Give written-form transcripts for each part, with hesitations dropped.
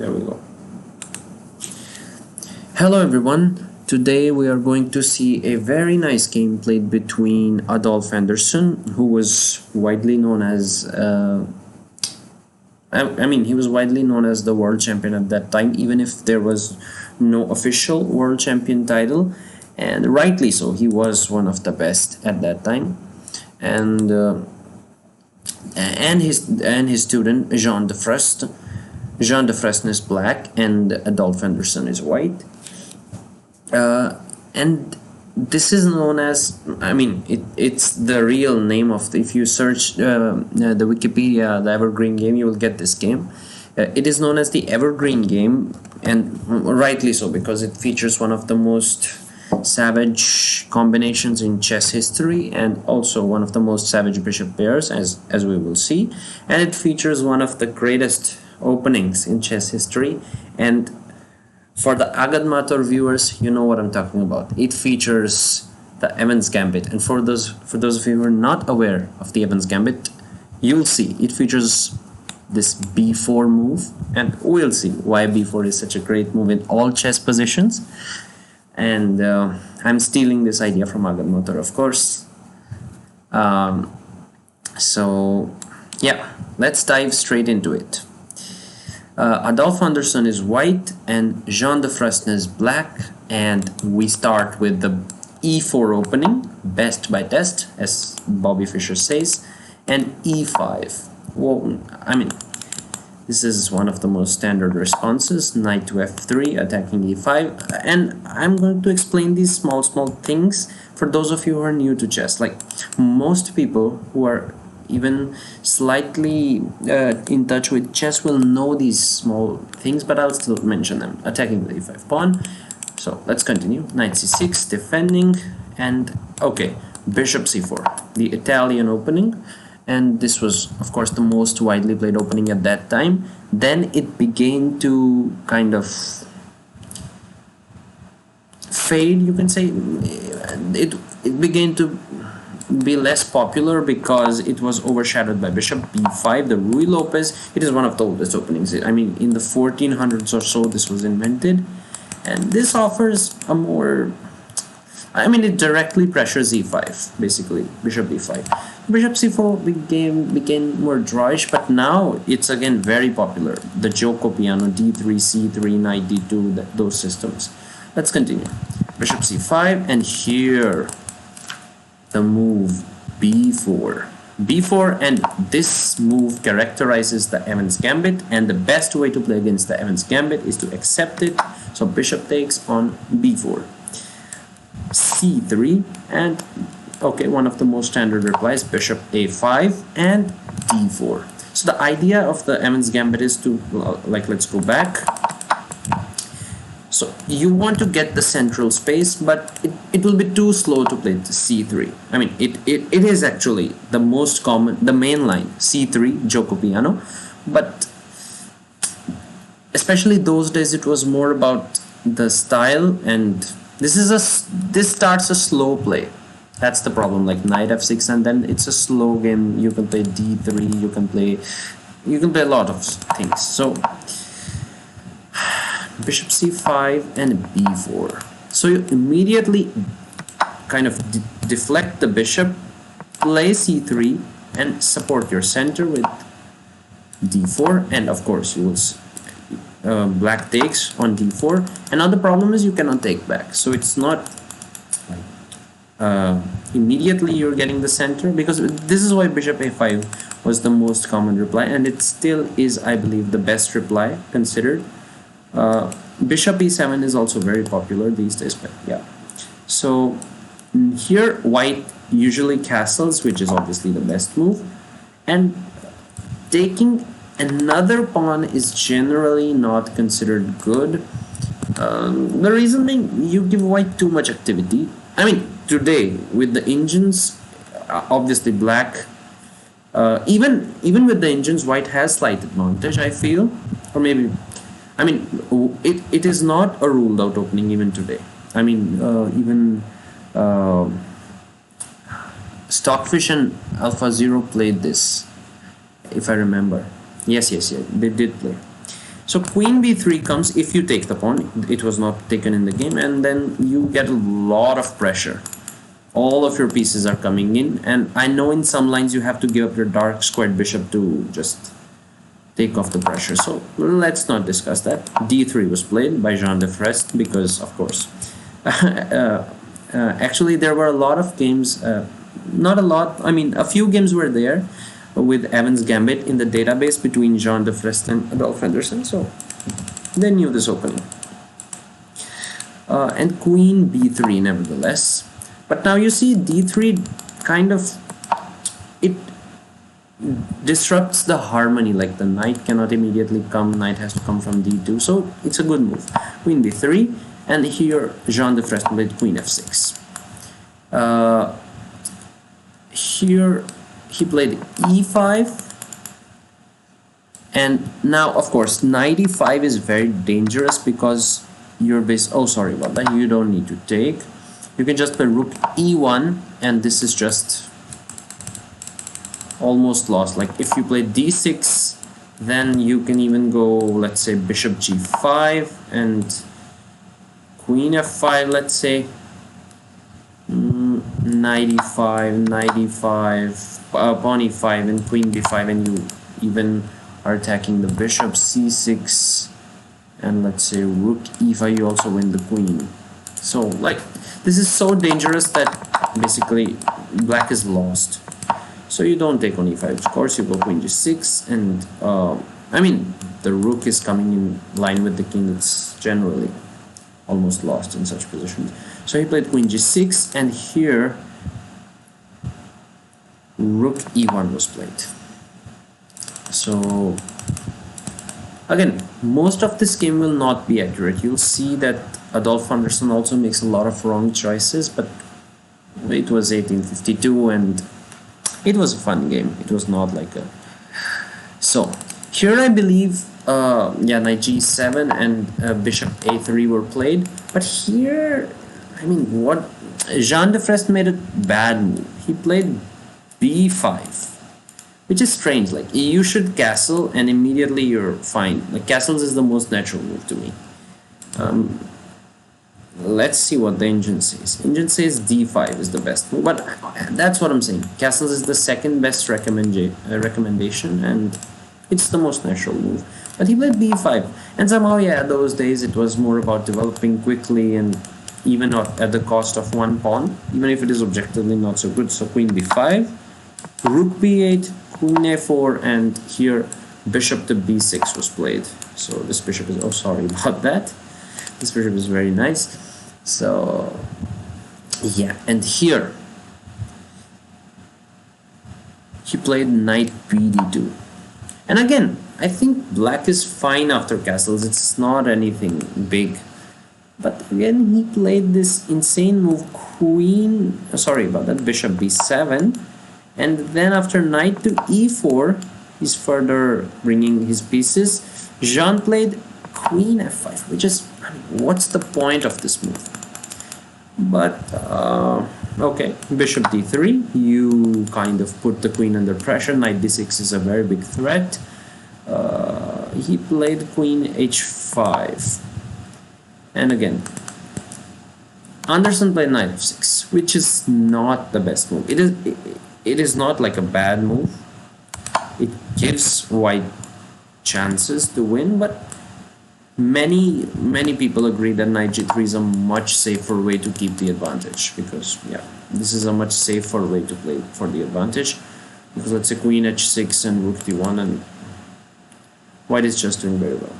There we go. Hello everyone. Today we are going to see a very nice game played between Adolf Anderson, who was widely known as he was widely known as the world champion at that time, even if there was no official world champion title, and rightly so. He was one of the best at that time, and his student Jean de Frest. Jean de Fresne is black and Adolf Anderson is white. And this is known as, it's the real name of if you search the Wikipedia, the Evergreen Game, you will get this game. It is known as the Evergreen Game, and rightly so, because it features one of the most savage combinations in chess history, and also one of the most savage bishop pairs, as we will see. And it features one of the greatest openings in chess history, and for the Agadmator viewers, you know what I'm talking about. It features the Evans Gambit, and for those of you who are not aware of the Evans Gambit, you'll see it features this b4 move, and we'll see why b4 is such a great move in all chess positions. And I'm stealing this idea from Agadmator, of course. So yeah, let's dive straight into it. Adolf Anderson is white and Jean de Fresne is black, and we start with the e4 opening, best by test, as Bobby Fischer says, and e5. Well, this is one of the most standard responses, knight to f3, attacking e5, and I'm going to explain these small things for those of you who are new to chess. Like, most people who are even slightly in touch with chess will know these small things, but I'll still mention them. Attacking the e5 pawn. So let's continue. Knight c6, defending, and okay, bishop c4, the Italian opening, and this was of course the most widely played opening at that time. Then it began to kind of fade, you can say. It began to be less popular because it was overshadowed by bishop b5, the Ruy Lopez. It is one of the oldest openings. In the 1400s or so this was invented, and this offers a more, it directly pressures e5, basically bishop b5. Bishop c4 became more drawish, but now it's again very popular. The Gioco piano, d3, c3, knight d2, those systems. Let's continue. Bishop c5, and here the move b4. And this move characterizes the Evans Gambit, and the best way to play against the Evans Gambit is to accept it. So bishop takes on b4, c3, and okay, one of the most standard replies, bishop a5 and d4. So the idea of the Evans Gambit is to, let's go back. So you want to get the central space, but it will be too slow to play to c3. It is actually the most common, the main line, c3, Gioco piano, but especially those days it was more about the style, and this starts a slow play. That's the problem, like knight f6, and then it's a slow game. You can play d3, you can play a lot of things. So bishop c5 and b4. So you immediately kind of deflect the bishop, play c3, and support your center with d4, and of course you will black takes on d4. And now the problem is you cannot take back, so it's not immediately you're getting the center, because this is why bishop a5 was the most common reply, and it still is, I believe, the best reply considered. Bishop e7 is also very popular these days, but yeah. So here white usually castles, which is obviously the best move, and taking another pawn is generally not considered good. The reason being, you give white too much activity. Today with the engines, obviously black, even with the engines, white has slight advantage, I feel. Or maybe, it is not a ruled out opening even today. Stockfish and Alpha Zero played this, if I remember. Yes, they did play. So queen b3 comes if you take the pawn. It was not taken in the game, and then you get a lot of pressure. All of your pieces are coming in, and I know in some lines you have to give up your dark squared bishop to just take off the pressure. So let's not discuss that. d3 was played by Jean de Frest because, of course, actually there were a lot of games, not a lot, I mean a few games were there with Evans Gambit in the database between Jean de Frest and Adolf Henderson, so they knew this opening. And queen b3 nevertheless. But now you see d3 kind of, it disrupts the harmony, like the knight cannot immediately come, knight has to come from d2, so it's a good move. Queen b3, and here Jean de Frest played queen f6. Here he played e5, and now of course knight e5 is very dangerous because your base, oh sorry about that, you don't need to take, you can just play rook e1, and this is just almost lost. Like if you play d6, then you can even go, let's say, bishop g5 and queen f5, let's say, knight e5, knight e5, pawn e5 and queen b5, and you even are attacking the bishop, c6, and let's say rook e5, you also win the queen. So like this is so dangerous that basically black is lost. So you don't take on e5, of course you go queen g6, and I mean the rook is coming in line with the king. It's generally almost lost in such positions. So he played queen g6, and here rook e1 was played. So again, most of this game will not be accurate. You'll see that Adolf Anderson also makes a lot of wrong choices, but it was 1852 and it was a fun game. It was not like a... So here I believe yeah, knight g7 and bishop a3 were played, but here, I mean, what Jean de Frest made a bad move. He played b5, which is strange. Like you should castle and immediately you're fine. Like castles is the most natural move to me. Let's see what the engine says. Engine says d5 is the best move, but that's what I'm saying. Castles is the second best recommendation, and it's the most natural move. But he played b5, and somehow, yeah, those days it was more about developing quickly and even at the cost of one pawn, even if it is objectively not so good. So queen b5, rook b8, queen a4, and here bishop to b6 was played. So this bishop is, oh sorry about that, this bishop is very nice. So yeah, and here he played knight bd2, and again I think black is fine after castles. It's not anything big, but again he played this insane move, queen, sorry about that, bishop b7, and then after knight to e4 he's further bringing his pieces. Jean played queen f5, which is, I mean, what's the point of this move? But okay, bishop d3, you kind of put the queen under pressure. Knight d6 is a very big threat. He played queen h5, and again Anderson played knight f6, which is not the best move. It is not like a bad move. It gives white chances to win, but many people agree that knight g3 is a much safer way to keep the advantage, because yeah, this is a much safer way to play for the advantage, because let's say queen h6 and rook d1, and white is just doing very well.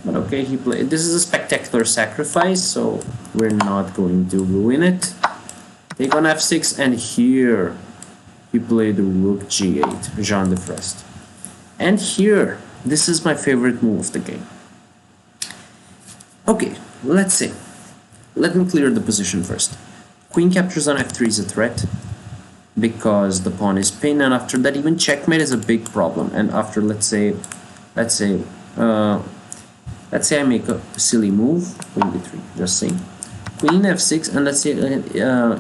But okay, he played, this is a spectacular sacrifice, so we're not going to ruin it. Take on f6, and here he played rook g8, Jean de Frest. And here, this is my favorite move of the game. Okay, let's see. Let me clear the position first. Queen captures on f3 is a threat because the pawn is pinned, and after that even checkmate is a big problem. And after let's say I make a silly move, queen b3, just saying, queen f6, and let's say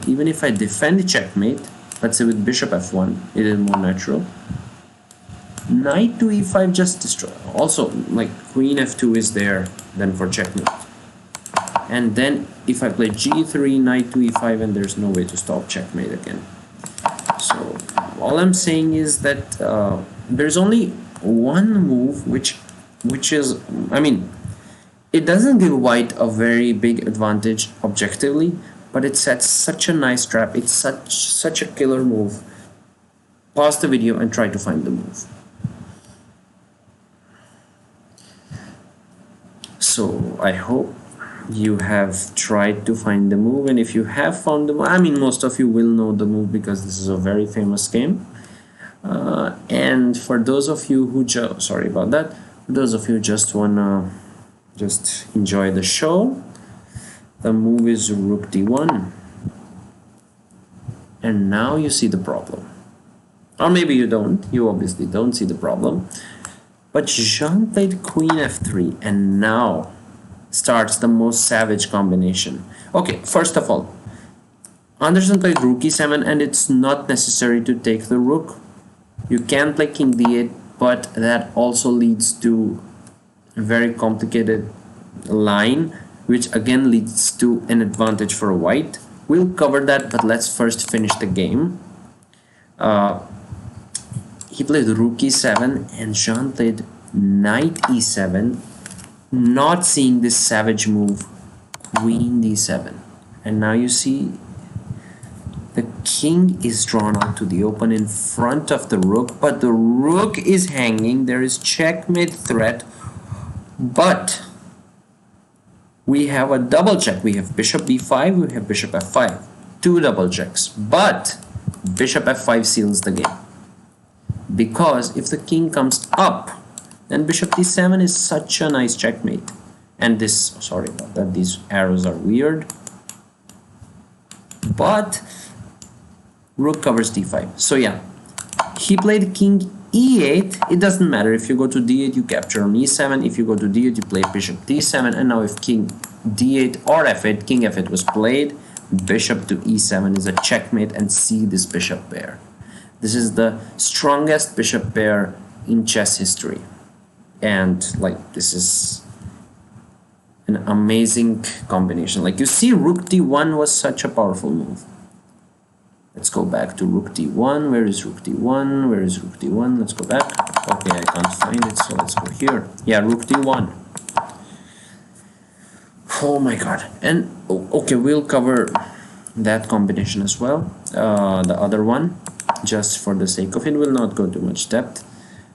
even if I defend the checkmate, let's say with bishop f1, it is more natural. knight to e5 just destroy. Also, like queen f2 is there then for checkmate. And then if I play g3, knight to e5, and there's no way to stop checkmate again. So all I'm saying is that there's only one move which is, I mean, it doesn't give white a very big advantage objectively, but it sets such a nice trap. It's such a killer move. Pause the video and try to find the move. So I hope you have tried to find the move, and if you have found the move, I mean, most of you will know the move because this is a very famous game. And for those of you who sorry about that, for those of you who just wanna just enjoy the show, the move is rook d1, and now you see the problem, or maybe you don't. You obviously don't see the problem, but Jean played queen f3, and now starts the most savage combination. Okay, first of all, Anderson played rook e7, and it's not necessary to take the rook. You can play king d8, but that also leads to a very complicated line, which again leads to an advantage for white. We'll cover that, but let's first finish the game. He played rook e7, and Jean played knight e7, not seeing this savage move, queen d7. And now you see the king is drawn out to the open in front of the rook, but the rook is hanging. There is checkmate threat, but we have a double check. We have bishop b5, we have bishop f5, two double checks, but bishop f5 seals the game, because if the king comes up, then bishop d7 is such a nice checkmate. And this, sorry about that, these arrows are weird, but rook covers d5. So yeah, he played king e8. It doesn't matter, if you go to d8 you capture on e7, if you go to d8 you play bishop d7, and now if king d8 or f8, king f8 was played, bishop to e7 is a checkmate, and see this bishop pair. This is the strongest bishop pair in chess history, and like this is an amazing combination. Like you see, rook d1 was such a powerful move. Let's go back to rook d1. Where is rook d1? Where is rook d1? Let's go back. Okay, I can't find it, so let's go here. Yeah, rook d1. Oh my god. And okay, we'll cover that combination as well, the other one, just for the sake of it. Will not go too much depth.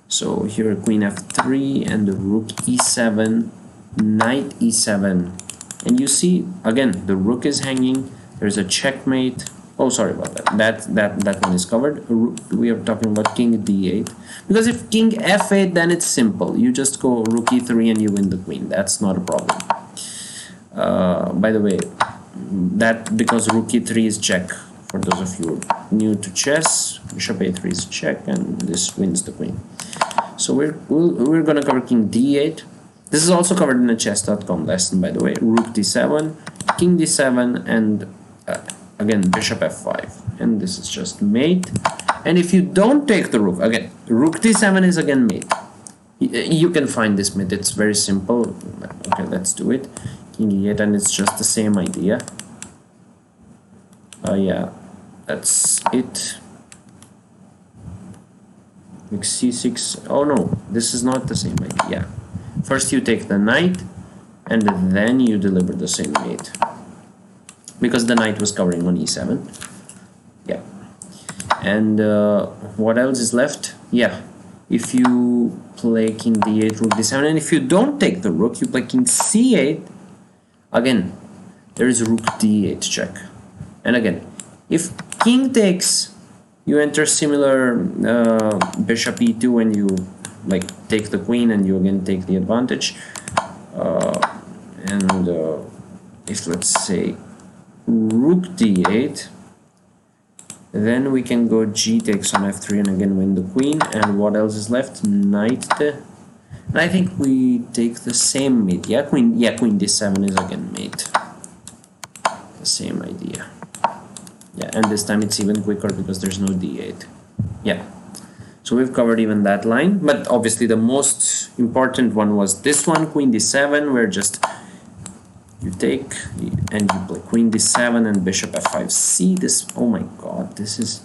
So here queen f3 and the rook e7, knight e7, and you see again the rook is hanging. There's a checkmate. Oh, sorry about that. That one is covered. We are talking about king d8, because if king f8, then it's simple. You just go rook e3 and you win the queen. That's not a problem. By the way, that because rook e3 is check. For those of you new to chess, bishop a3 is check, and this wins the queen. So we're gonna cover king d8. This is also covered in a chess.com lesson, by the way. Rook d7, king d7, and again bishop f5, and this is just mate. And if you don't take the rook, again rook d7 is again mate. You can find this mate, it's very simple. Okay, let's do it. King e8, and it's just the same idea. Yeah, that's it. Like c6. Oh no, this is not the same idea. First you take the knight, and then you deliver the same mate, because the knight was covering on e7. Yeah. And what else is left? Yeah, if you play king d8, rook d7, and if you don't take the rook, you play king c8, again there is rook d8 check. And again, if king takes, you enter similar bishop e2, and you like take the queen, and you again take the advantage. If let's say rook d8, then we can go g takes on f3 and again win the queen. And what else is left? Knight. And I think we take the same mate. Yeah, queen d7 is again mate. The same idea. Yeah, and this time it's even quicker because there's no d8. Yeah. So we've covered even that line, but obviously the most important one was this one, queen d7, where just you take and you play queen d7 and bishop f5. See this? Oh my god, this is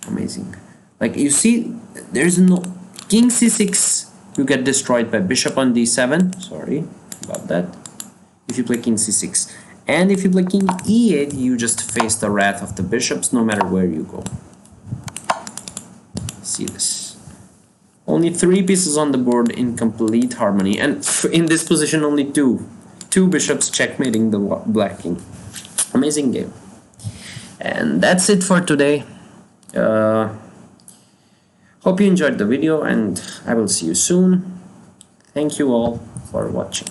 amazing. Like, you see, there's no king c6, you get destroyed by bishop on d7. Sorry about that. If you play king c6, and if you play king e8, you just face the wrath of the bishops no matter where you go. See this? Only 3 pieces on the board in complete harmony, and in this position only two bishops checkmating the black king. Amazing game. And that's it for today. Hope you enjoyed the video, and I will see you soon. Thank you all for watching.